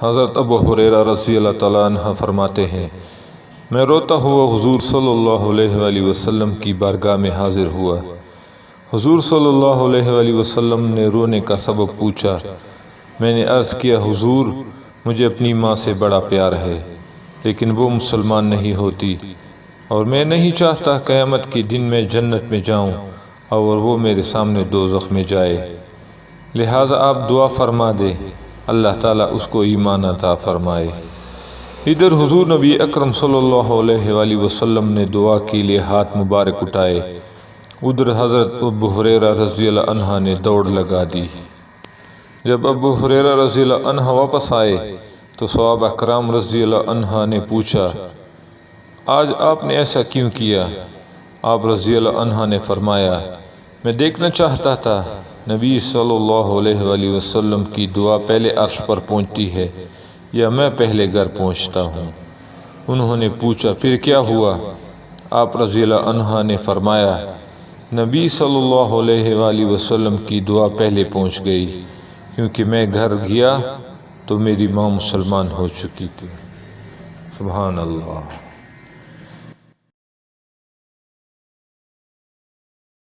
حضرت ابو ہریرہ رضی اللہ تعالیٰ عنہ فرماتے ہیں، میں روتا ہوا حضور صلی اللہ علیہ وآلہ وسلم کی بارگاہ میں حاضر ہوا۔ حضور صلی اللہ علیہ وآلہ وسلم نے رونے کا سبب پوچھا۔ میں نے عرض کیا، حضور مجھے اپنی ماں سے بڑا پیار ہے، لیکن وہ مسلمان نہیں ہوتی، اور میں نہیں چاہتا قیامت کے دن میں جنت میں جاؤں اور وہ میرے سامنے دوزخ میں جائے، لہٰذا آپ دعا فرما دے، اللہ تعالیٰ اس کو ایمان عطا فرمائے۔ ادھر حضور نبی اکرم صلی اللہ علیہ وآلہ وسلم نے دعا کے لیے ہاتھ مبارک اٹھائے، ادھر حضرت ابو ہریرہ رضی اللہ عنہ نے دوڑ لگا دی۔ جب ابو ہریرہ رضی اللہ عنہ واپس آئے تو صحابہ کرام رضی اللہ عنہ نے پوچھا، آج آپ نے ایسا کیوں کیا؟ آپ رضی اللہ عنہ نے فرمایا، میں دیکھنا چاہتا تھا نبی صلی اللہ علیہ وآلہ وسلم کی دعا پہلے عرش پر پہنچتی ہے یا میں پہلے گھر پہنچتا ہوں۔ انہوں نے پوچھا، پھر کیا ہوا؟ آپ رضی اللہ عنہ نے فرمایا، نبی صلی اللہ علیہ وآلہ وسلم کی دعا پہلے پہنچ گئی، کیونکہ میں گھر گیا تو میری ماں مسلمان ہو چکی تھی۔ سبحان اللہ۔